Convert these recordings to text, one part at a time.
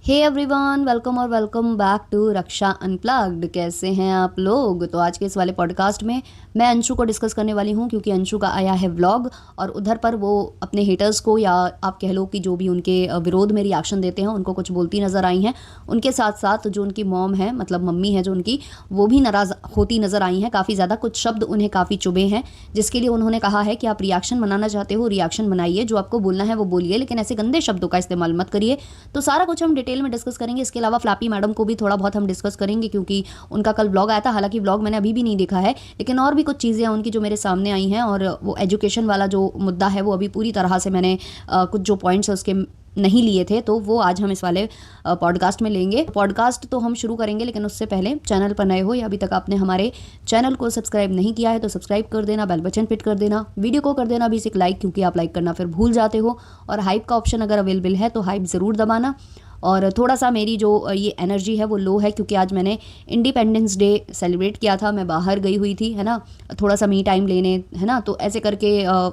हे everyone, welcome और welcome back to Raksha unplugged. कैसे हैं आप लोग? तो आज के इस वाले पॉडकास्ट में मैं अंशु को डिस्कस करने वाली हूं, क्योंकि अंशु का आया है व्लॉग और उधर पर वो अपने हेटर्स को, या आप कह लो कि जो भी उनके विरोध में रिएक्शन देते हैं उनको कुछ बोलती नज़र आई हैं। उनके साथ साथ जो उनकी मॉम है, मतलब मम्मी है जो उनकी, वो भी नाराज़ होती नज़र आई हैं। काफ़ी ज़्यादा कुछ शब्द उन्हें काफ़ी चुभे हैं, जिसके लिए उन्होंने कहा है कि आप रिएक्शन बनाना चाहते हो, रिएक्शन बनाइए, जो आपको बोलना है वो बोलिए, लेकिन ऐसे गंदे शब्दों का इस्तेमाल मत करिए। तो सारा कुछ हम डिटेल में डिस्कस करेंगे। इसके अलावा फ्लैपी मैडम को भी थोड़ा बहुत हम डिस्कस करेंगे, क्योंकि उनका कल व्लॉग आया था। हालांकि व्लॉग मैंने अभी भी नहीं देखा है, लेकिन और भी कुछ चीज़ें हैं उनकी जो मेरे सामने आई हैं। और वो एजुकेशन वाला जो मुद्दा है वो अभी पूरी तरह से मैंने कुछ जो पॉइंट्स है उसके नहीं लिए थे, तो वो आज हम इस वाले पॉडकास्ट में लेंगे। पॉडकास्ट तो हम शुरू करेंगे, लेकिन उससे पहले चैनल पर नए हो या अभी तक आपने हमारे चैनल को सब्सक्राइब नहीं किया है तो सब्सक्राइब कर देना, बेल बटन हिट कर देना, वीडियो को कर देना भी एक लाइक, क्योंकि आप लाइक करना फिर भूल जाते हो। और हाइप का ऑप्शन अगर अवेलेबल है तो हाइप ज़रूर दबाना। और थोड़ा सा मेरी जो ये एनर्जी है वो लो है, क्योंकि आज मैंने इंडिपेंडेंस डे सेलिब्रेट किया था। मैं बाहर गई हुई थी, है ना, थोड़ा सा मी टाइम लेने, है ना, तो ऐसे करके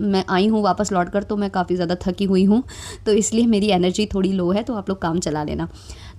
मैं आई हूँ वापस लौट कर, तो मैं काफ़ी ज़्यादा थकी हुई हूँ, तो इसलिए मेरी एनर्जी थोड़ी लो है, तो आप लोग काम चला लेना।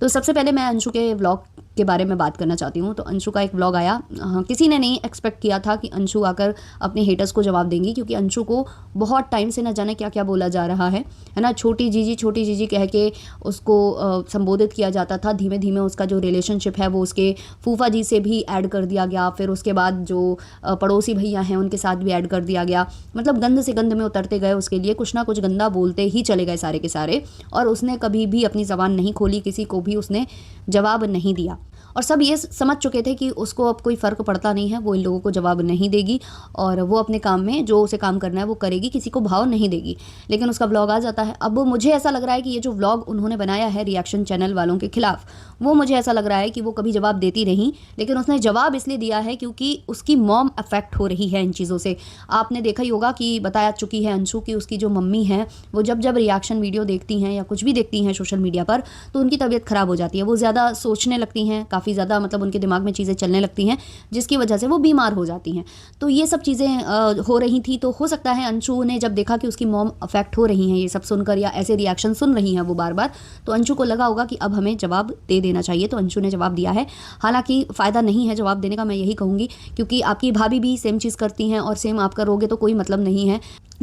तो सबसे पहले मैं अंशु के व्लॉग के बारे में बात करना चाहती हूँ। तो अंशु का एक व्लॉग आया। किसी ने नहीं एक्सपेक्ट किया था कि अंशु आकर अपने हेटर्स को जवाब देंगी, क्योंकि अंशु को बहुत टाइम से न जाने क्या क्या बोला जा रहा है ना। छोटी जीजी कह के उसको संबोधित किया जाता था। धीमे धीमे उसका जो रिलेशनशिप है वो उसके फूफा जी से भी ऐड कर दिया गया। फिर उसके बाद जो पड़ोसी भैया हैं उनके साथ भी ऐड कर दिया गया। मतलब गंद से गंद में उतरते गए, उसके लिए कुछ ना कुछ गंदा बोलते ही चले गए सारे के सारे। और उसने कभी भी अपनी ज़बान नहीं खोली, किसी को भी उसने जवाब नहीं दिया। और सब ये समझ चुके थे कि उसको अब कोई फ़र्क पड़ता नहीं है, वो इन लोगों को जवाब नहीं देगी और वो अपने काम में जो उसे काम करना है वो करेगी, किसी को भाव नहीं देगी। लेकिन उसका व्लॉग आ जाता है। अब मुझे ऐसा लग रहा है कि ये जो व्लॉग उन्होंने बनाया है रिएक्शन चैनल वालों के खिलाफ, वो मुझे ऐसा लग रहा है कि वो कभी जवाब देती नहीं, लेकिन उसने जवाब इसलिए दिया है क्योंकि उसकी मॉम अफेक्ट हो रही है इन चीज़ों से। आपने देखा ही होगा कि बताया चुकी है अंशु की उसकी जो मम्मी है वो जब जब रिएक्शन वीडियो देखती हैं या कुछ भी देखती हैं सोशल मीडिया पर, तो उनकी तबीयत ख़राब हो जाती है। वो ज़्यादा सोचने लगती हैं, काफ़ी ज़्यादा मतलब उनके दिमाग में चीज़ें चलने लगती हैं, जिसकी वजह से वो बीमार हो जाती हैं। तो ये सब चीज़ें हो रही थी। तो हो सकता है अंशु ने जब देखा कि उसकी मॉम अफेक्ट हो रही हैं ये सब सुनकर, या ऐसे रिएक्शन सुन रही हैं वो बार बार, तो अंशु को लगा होगा कि अब हमें जवाब दे देना चाहिए। तो अंशु ने जवाब दिया है। हालांकि फ़ायदा नहीं है जवाब देने का, मैं यही कहूँगी, क्योंकि आपकी भाभी भी सेम चीज़ करती हैं और सेम आप करोगे तो कोई मतलब नहीं है।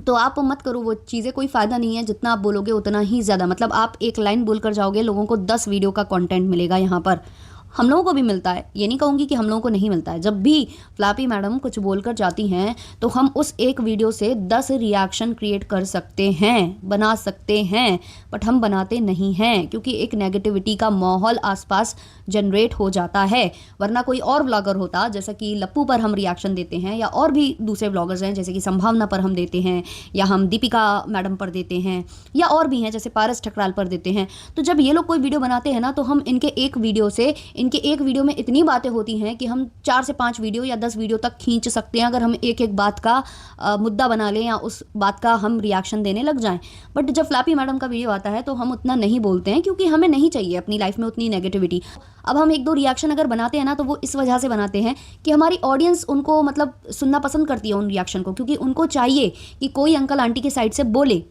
तो आप मत करो वो चीज़ें, कोई फ़ायदा नहीं है। जितना आप बोलोगे उतना ही ज़्यादा, मतलब आप एक लाइन बोलकर जाओगे, लोगों को 10 वीडियो का कंटेंट मिलेगा। यहाँ पर हम लोगों को भी मिलता है, ये नहीं कहूँगी कि हम लोगों को नहीं मिलता है। जब भी फ्लैपी मैडम कुछ बोलकर जाती हैं तो हम उस एक वीडियो से 10 रिएक्शन क्रिएट कर सकते हैं, बना सकते हैं, बट हम बनाते नहीं हैं, क्योंकि एक नेगेटिविटी का माहौल आसपास जनरेट हो जाता है। वरना कोई और व्लॉगर होता, जैसा कि लप्पू पर हम रिएक्शन देते हैं, या और भी दूसरे व्लॉगर्स हैं जैसे कि संभावना पर हम देते हैं, या हम दीपिका मैडम पर देते हैं, या और भी हैं जैसे पारस ठकराल पर देते हैं। तो जब ये लोग कोई वीडियो बनाते हैं ना, तो हम इनके एक वीडियो में इतनी बातें होती हैं कि हम 4 से 5 वीडियो या 10 वीडियो तक खींच सकते हैं, अगर हम एक एक बात का मुद्दा बना लें या उस बात का हम रिएक्शन देने लग जाएं। बट जब फ्लैपी मैडम का वीडियो आता है तो हम उतना नहीं बोलते हैं, क्योंकि हमें नहीं चाहिए अपनी लाइफ में उतनी नेगेटिविटी। अब हम एक दो रिएक्शन अगर बनाते हैं ना, तो वो इस वजह से बनाते हैं कि हमारी ऑडियंस उनको मतलब सुनना पसंद करती है उन रिएक्शन को, क्योंकि उनको चाहिए कि कोई अंकल आंटी के साइड से बोले।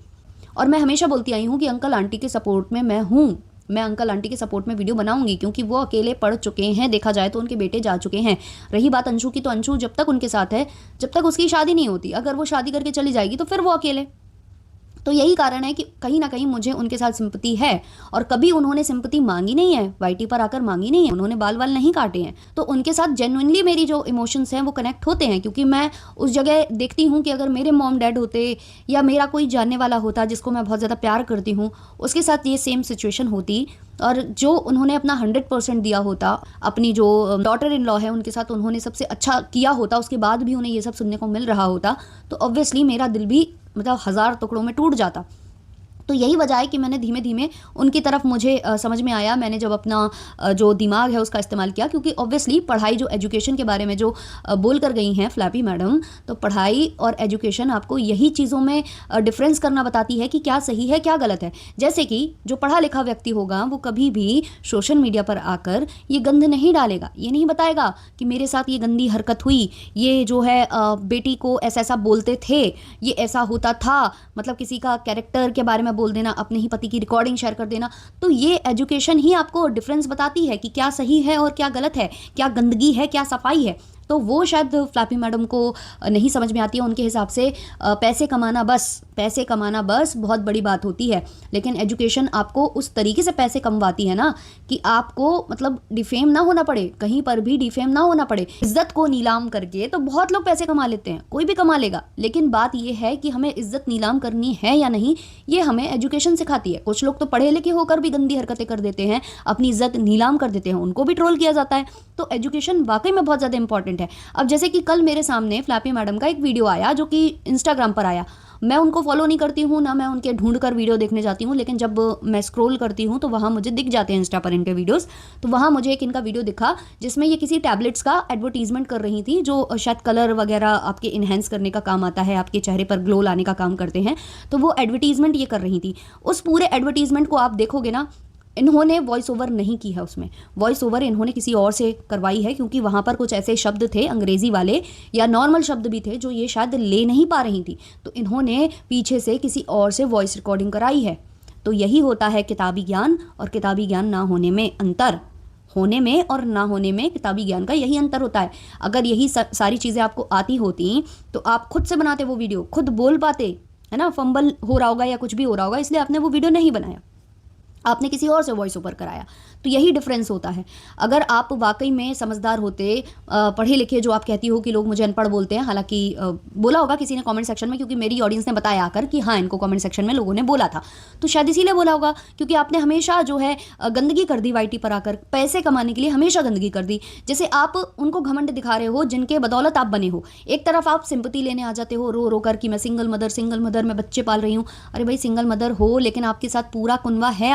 और मैं हमेशा बोलती आई हूँ कि अंकल आंटी के सपोर्ट में मैं हूँ, मैं अंकल आंटी के सपोर्ट में वीडियो बनाऊंगी, क्योंकि वो अकेले पढ़ चुके हैं। देखा जाए तो उनके बेटे जा चुके हैं। रही बात अंशु की, तो अंशु जब तक उनके साथ है, जब तक उसकी शादी नहीं होती, अगर वो शादी करके चली जाएगी तो फिर वो अकेले। तो यही कारण है कि कहीं ना कहीं मुझे उनके साथ सिंपैथी है। और कभी उन्होंने सिंपैथी मांगी नहीं है, वाईटी पर आकर मांगी नहीं है, उन्होंने बाल वाल नहीं काटे हैं। तो उनके साथ जेन्युइनली मेरी जो इमोशंस हैं वो कनेक्ट होते हैं, क्योंकि मैं उस जगह देखती हूँ कि अगर मेरे मॉम डैड होते या मेरा कोई जानने वाला होता जिसको मैं बहुत ज़्यादा प्यार करती हूँ, उसके साथ ये सेम सिचुएशन होती, और जो उन्होंने अपना 100% दिया होता, अपनी जो डॉटर इन लॉ है उनके साथ उन्होंने सबसे अच्छा किया होता, उसके बाद भी उन्हें ये सब सुनने को मिल रहा होता, तो ऑब्वियसली मेरा दिल भी मतलब 1000 टुकड़ों में टूट जाता। तो यही वजह है कि मैंने धीमे धीमे उनकी तरफ, मुझे समझ में आया, मैंने जब अपना जो दिमाग है उसका इस्तेमाल किया, क्योंकि ऑब्वियसली पढ़ाई जो एजुकेशन के बारे में जो बोल कर गई हैं फ्लैपी मैडम, तो पढ़ाई और एजुकेशन आपको यही चीज़ों में डिफरेंस करना बताती है कि क्या सही है क्या गलत है। जैसे कि जो पढ़ा लिखा व्यक्ति होगा वो कभी भी सोशल मीडिया पर आकर ये गंद नहीं डालेगा, ये नहीं बताएगा कि मेरे साथ ये गंदी हरकत हुई, ये जो है बेटी को ऐसा ऐसा बोलते थे, ये ऐसा होता था, मतलब किसी का कैरेक्टर के बारे में बोल देना, अपने ही पति की रिकॉर्डिंग शेयर कर देना। तो ये एजुकेशन ही आपको डिफरेंस बताती है कि क्या सही है और क्या गलत है, क्या गंदगी है, क्या सफाई है। तो वो शायद फ्लैपी मैडम को नहीं समझ में आती है। उनके हिसाब से पैसे कमाना बस बहुत बड़ी बात होती है। लेकिन एजुकेशन आपको उस तरीके से पैसे कमवाती है ना कि आपको मतलब डिफेम ना होना पड़े, कहीं पर भी डिफेम ना होना पड़े। इज्जत को नीलाम करके तो बहुत लोग पैसे कमा लेते हैं, कोई भी कमा लेगा, लेकिन बात यह है कि हमें इज्जत नीलाम करनी है या नहीं, ये हमें एजुकेशन सिखाती है। कुछ लोग तो पढ़े लिखे होकर भी गंदी हरकतें कर देते हैं, अपनी इज्जत नीलाम कर देते हैं, उनको भी ट्रोल किया जाता है। तो एजुकेशन वाकई में बहुत ज़्यादा इंपॉर्टेंट है। अब जैसे कि कल मेरे सामने फ्लैपी मैडम का एक वीडियो आया जो कि इंस्टाग्राम पर आया। मैं उनको फॉलो नहीं करती हूँ, ना मैं उनके ढूंढ कर वीडियो देखने जाती हूँ, लेकिन जब मैं स्क्रॉल करती हूँ तो वहाँ मुझे दिख जाते हैं इंस्टा पर इनके वीडियोस। तो वहाँ मुझे एक इनका वीडियो दिखा जिसमें ये किसी टैबलेट्स का एडवर्टीजमेंट कर रही थी, जो शायद कलर वगैरह आपके इन्हेंस करने का काम आता है, आपके चेहरे पर ग्लो लाने का काम करते हैं। तो वो एडवर्टीजमेंट ये कर रही थी। उस पूरे एडवर्टीजमेंट को आप देखोगे ना, इन्होंने वॉइस ओवर नहीं की है, उसमें वॉइस ओवर इन्होंने किसी और से करवाई है, क्योंकि वहाँ पर कुछ ऐसे शब्द थे अंग्रेज़ी वाले या नॉर्मल शब्द भी थे जो ये शायद ले नहीं पा रही थी। तो इन्होंने पीछे से किसी और से वॉइस रिकॉर्डिंग कराई है। तो यही होता है किताबी ज्ञान और किताबी ज्ञान ना होने में अंतर। होने में और ना होने में किताबी ज्ञान का यही अंतर होता है। अगर यही सारी चीज़ें आपको आती होती तो आप खुद से बनाते वो वीडियो, खुद बोल पाते, है ना। फंबल हो रहा होगा या कुछ भी हो रहा होगा, इसलिए आपने वो वीडियो नहीं बनाया, आपने किसी और से वॉइस ओवर कराया। तो यही डिफरेंस होता है। अगर आप वाकई में समझदार होते, पढ़े लिखे, जो आप कहती हो कि लोग मुझे अनपढ़ बोलते हैं, हालांकि बोला होगा किसी ने कमेंट सेक्शन में, क्योंकि मेरी ऑडियंस ने बताया आकर कि हाँ इनको कमेंट सेक्शन में लोगों ने बोला था, तो शायद इसीलिए बोला होगा क्योंकि आपने हमेशा जो है गंदगी कर दी वाईटी पर आकर, पैसे कमाने के लिए हमेशा गंदगी कर दी। जैसे आप उनको घमंड दिखा रहे हो जिनके बदौलत आप बने हो। एक तरफ आप सिंपत्ति लेने आ जाते हो रो रो कर कि मैं सिंगल मदर, मैं बच्चे पाल रही हूँ। अरे भाई सिंगल मदर हो, लेकिन आपके साथ पूरा कुनवा है,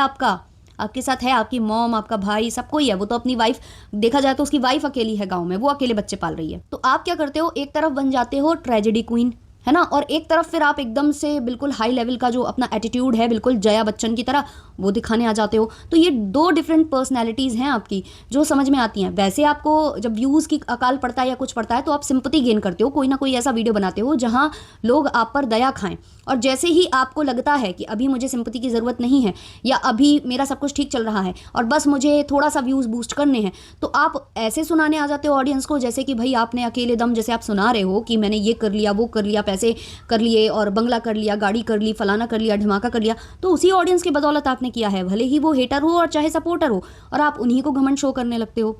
आपके साथ है, आपकी मॉम, आपका भाई, सब कोई है। वो तो अपनी वाइफ, देखा जाए तो उसकी वाइफ अकेली है गांव में, वो अकेले बच्चे पाल रही है। तो आप क्या करते हो, एक तरफ बन जाते हो ट्रेजेडी क्वीन, है ना, और एक तरफ फिर आप एकदम से बिल्कुल हाई लेवल का जो अपना एटीट्यूड है, बिल्कुल जया बच्चन की तरह, वो दिखाने आ जाते हो। तो ये दो डिफरेंट पर्सनैलिटीज़ हैं आपकी जो समझ में आती हैं। वैसे आपको जब व्यूज़ की अकाल पड़ता है या कुछ पड़ता है तो आप सिंपैथी गेन करते हो, कोई ना कोई ऐसा वीडियो बनाते हो जहाँ लोग आप पर दया खाएं। और जैसे ही आपको लगता है कि अभी मुझे सिंपैथी की ज़रूरत नहीं है, या अभी मेरा सब कुछ ठीक चल रहा है और बस मुझे थोड़ा सा व्यूज़ बूस्ट करने हैं, तो आप ऐसे सुनाने आ जाते हो ऑडियंस को जैसे कि भाई आपने अकेले दम, जैसे आप सुना रहे हो कि मैंने ये कर लिया, वो कर लिया, पैसे कर लिए और बंगला कर लिया, गाड़ी कर ली, फलाना कर लिया, ढमाका कर लिया। तो उसी ऑडियंस की बदौलत आपने किया है, भले ही वो हेटर हो और चाहे सपोर्टर हो, और आप उन्हीं को घमंड शो करने लगते हो।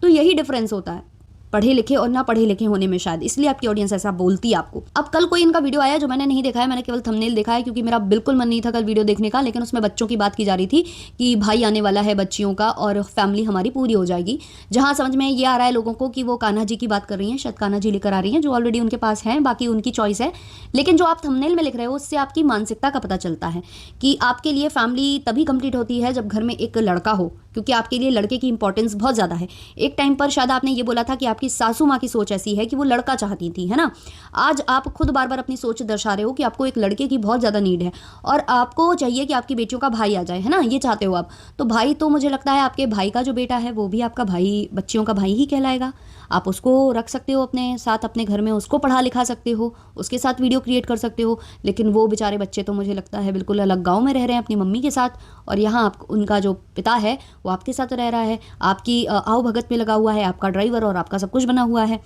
तो यही डिफरेंस होता है पढ़े लिखे और ना पढ़े लिखे होने में, शायद इसलिए आपकी ऑडियंस ऐसा बोलती है आपको। अब कल कोई इनका वीडियो आया जो मैंने नहीं देखा है, मैंने केवल थंबनेल देखा है, क्योंकि मेरा बिल्कुल मन नहीं था कल वीडियो देखने का। लेकिन उसमें बच्चों की बात की जा रही थी कि भाई आने वाला है बच्चियों का और फैमिली हमारी पूरी हो जाएगी। जहाँ समझ में ये आ रहा है लोगों को कि वो कान्हा जी की बात कर रही हैं, शायद कान्हा जी लेकर आ रही हैं जो ऑलरेडी उनके पास हैं, बाकी उनकी चॉइस है। लेकिन जो आप थंबनेल में लिख रहे हो उससे आपकी मानसिकता का पता चलता है कि आपके लिए फैमिली तभी कंप्लीट होती है जब घर में एक लड़का हो, क्योंकि आपके लिए लड़के की इंपॉर्टेंस बहुत ज़्यादा है। एक टाइम पर शायद आपने ये बोला था कि आपकी सासू माँ की सोच ऐसी है कि वो लड़का चाहती थी, है ना। आज आप खुद बार बार अपनी सोच दर्शा रहे हो कि आपको एक लड़के की बहुत ज़्यादा नीड है और आपको चाहिए कि आपकी बेटियों का भाई आ जाए, है ना, ये चाहते हो आप। तो भाई तो मुझे लगता है आपके भाई का जो बेटा है वो भी आपका भाई, बच्चियों का भाई ही कहलाएगा। आप उसको रख सकते हो अपने साथ, अपने घर में उसको पढ़ा लिखा सकते हो, उसके साथ वीडियो क्रिएट कर सकते हो। लेकिन वो बेचारे बच्चे तो मुझे लगता है बिल्कुल अलग गाँव में रह रहे हैं अपनी मम्मी के साथ, और यहाँ आप उनका जो पिता है वो आपके साथ रह रहा है, आपकी आओ भगत में लगा हुआ है, आपका ड्राइवर और आपका सब कुछ बना हुआ है।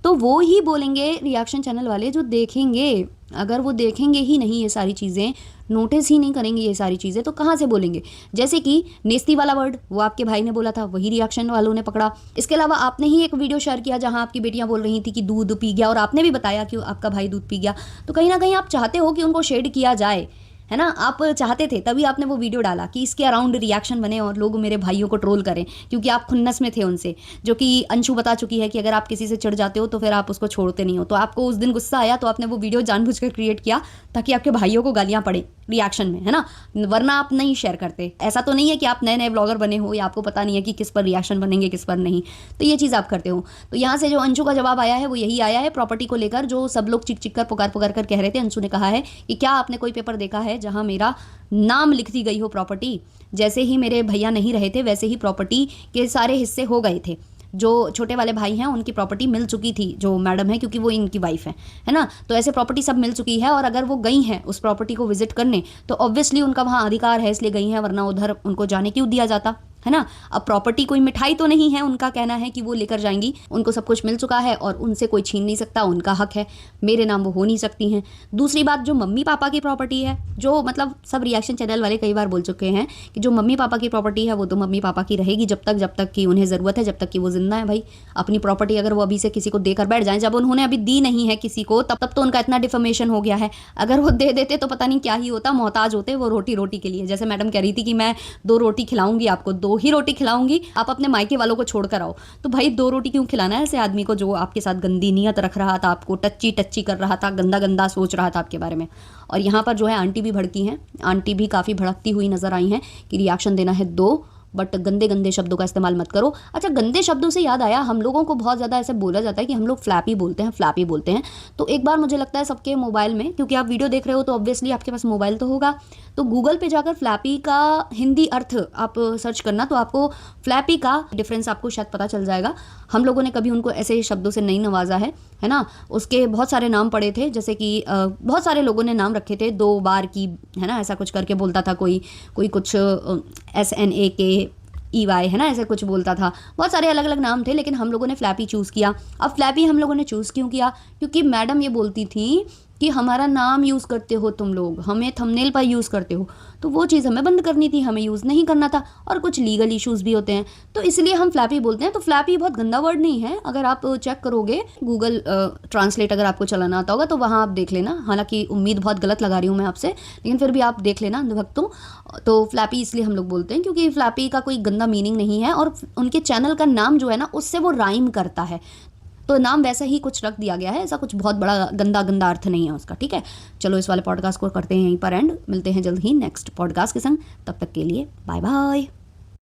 तो वो ही बोलेंगे रिएक्शन चैनल वाले जो देखेंगे। अगर वो देखेंगे ही नहीं ये सारी चीज़ें, नोटिस ही नहीं करेंगे ये सारी चीज़ें, तो कहाँ से बोलेंगे। जैसे कि नेस्ती वाला वर्ड वो आपके भाई ने बोला था, वही रिएक्शन वालों ने पकड़ा। इसके अलावा आपने ही एक वीडियो शेयर किया जहाँ आपकी बेटियाँ बोल रही थी कि दूध पी गया, और आपने भी बताया कि आपका भाई दूध पी गया। तो कहीं ना कहीं आप चाहते हो कि उनको शेड किया जाए, है ना, आप चाहते थे, तभी आपने वो वीडियो डाला कि इसके अराउंड रिएक्शन बने और लोग मेरे भाइयों को ट्रोल करें, क्योंकि आप खुन्नस में थे उनसे। जो कि अंशु बता चुकी है कि अगर आप किसी से चिढ़ जाते हो तो फिर आप उसको छोड़ते नहीं हो। तो आपको उस दिन गुस्सा आया तो आपने वो वीडियो जानबूझकर क्रिएट किया ताकि आपके भाइयों को गालियाँ पड़े रिएक्शन में, है ना, वरना आप नहीं शेयर करते। ऐसा तो नहीं है कि आप नए नए ब्लॉगर बने हो या आपको पता नहीं है कि किस पर रिएक्शन बनेंगे किस पर नहीं, तो ये चीज़ आप करते हो। तो यहाँ से जो अंशु का जवाब आया है वो यही आया है प्रॉपर्टी को लेकर, जो सब लोग चिक चिक कर पुकार पुकार कर कह रहे थे। अंशु ने कहा है कि क्या आपने कोई पेपर देखा है जहाँ मेरा नाम लिख दी गई हो प्रॉपर्टी। जैसे ही मेरे भैया नहीं रहे थे वैसे ही प्रॉपर्टी के सारे हिस्से हो गए थे। जो छोटे वाले भाई हैं उनकी प्रॉपर्टी मिल चुकी थी जो मैडम है, क्योंकि वो इनकी वाइफ है ना। तो ऐसे प्रॉपर्टी सब मिल चुकी है और अगर वो गई हैं उस प्रॉपर्टी को विजिट करने तो ऑब्वियसली उनका वहाँ अधिकार है, इसलिए गई हैं, वरना उधर उनको जाने क्यों दिया जाता, है ना। अब प्रॉपर्टी कोई मिठाई तो नहीं है, उनका कहना है कि वो लेकर जाएंगी, उनको सब कुछ मिल चुका है और उनसे कोई छीन नहीं सकता, उनका हक है, मेरे नाम वो हो नहीं सकती हैं। दूसरी बात, जो मम्मी पापा की प्रॉपर्टी है, जो मतलब सब रिएक्शन चैनल वाले कई बार बोल चुके हैं कि जो मम्मी पापा की प्रॉपर्टी है वो तो मम्मी पापा की रहेगी जब तक कि उन्हें ज़रूरत है, जब तक कि वो जिंदा है। भाई अपनी प्रॉपर्टी अगर वो अभी से किसी को देकर बैठ जाएं, जब उन्होंने अभी दी नहीं है किसी को, तब तो उनका इतना डिफॉर्मेशन हो गया है। अगर वो दे देते तो पता नहीं क्या ही होता, मोहताज होते वो रोटी के लिए। जैसे मैडम कह रही थी कि मैं 2 रोटी खिलाऊंगी आपको, 2 ही रोटी खिलाऊंगी, आप अपने मायके वालों को छोड़कर आओ। तो भाई 2 रोटी क्यों खिलाना है ऐसे आदमी को जो आपके साथ गंदी नीयत रख रहा था, आपको टच्ची कर रहा था, गंदा सोच रहा था आपके बारे में। और यहाँ पर जो है आंटी भी भड़की हैं, आंटी भी काफ़ी भड़कती हुई नजर आई हैं कि रिएक्शन देना है दो, बट गंदे शब्दों का इस्तेमाल मत करो। अच्छा, गंदे शब्दों से याद आया, हम लोगों को बहुत ज़्यादा ऐसे बोला जाता है कि हम लोग फ्लैपी बोलते हैं। तो एक बार मुझे लगता है सबके मोबाइल में, क्योंकि आप वीडियो देख रहे हो तो ऑब्वियसली आपके पास मोबाइल तो होगा, तो गूगल पे जाकर फ्लैपी का हिंदी अर्थ आप सर्च करना, तो आपको फ्लैपी का डिफरेंस आपको शायद पता चल जाएगा। हम लोगों ने कभी उनको ऐसे शब्दों से नहीं नवाजा है ना। उसके बहुत सारे नाम पड़े थे, जैसे कि बहुत सारे लोगों ने नाम रखे थे, 2 बार की, है ना, ऐसा कुछ करके बोलता था कोई कुछ SNAKEY, है ना, ऐसे कुछ बोलता था। बहुत सारे अलग अलग नाम थे, लेकिन हम लोगों ने फ्लैपी चूज़ किया। अब फ्लैपी हम लोगों ने चूज़ क्यों किया? क्योंकि मैडम ये बोलती थी कि हमारा नाम यूज़ करते हो तुम लोग, हमें थंबनेल पर यूज़ करते हो, तो वो चीज़ हमें बंद करनी थी, हमें यूज़ नहीं करना था। और कुछ लीगल इश्यूज़ भी होते हैं, तो इसलिए हम फ्लैपी बोलते हैं। तो फ्लैपी बहुत गंदा वर्ड नहीं है, अगर आप चेक करोगे गूगल ट्रांसलेट अगर आपको चलाना आता होगा तो वहाँ आप देख लेना। हालांकि उम्मीद बहुत गलत लगा रही हूँ मैं आपसे, लेकिन फिर भी आप देख लेना अंधभक्तों। तो फ्लैपी इसलिए हम लोग बोलते हैं क्योंकि फ्लैपी का कोई गंदा मीनिंग नहीं है, और उनके चैनल का नाम जो है ना उससे वो राइम करता है, तो नाम वैसा ही कुछ रख दिया गया है, ऐसा कुछ बहुत बड़ा गंदा अर्थ नहीं है उसका, ठीक है। चलो इस वाले पॉडकास्ट को करते हैं यहीं पर एंड, मिलते हैं जल्द ही नेक्स्ट पॉडकास्ट के संग, तब तक के लिए बाय बाय।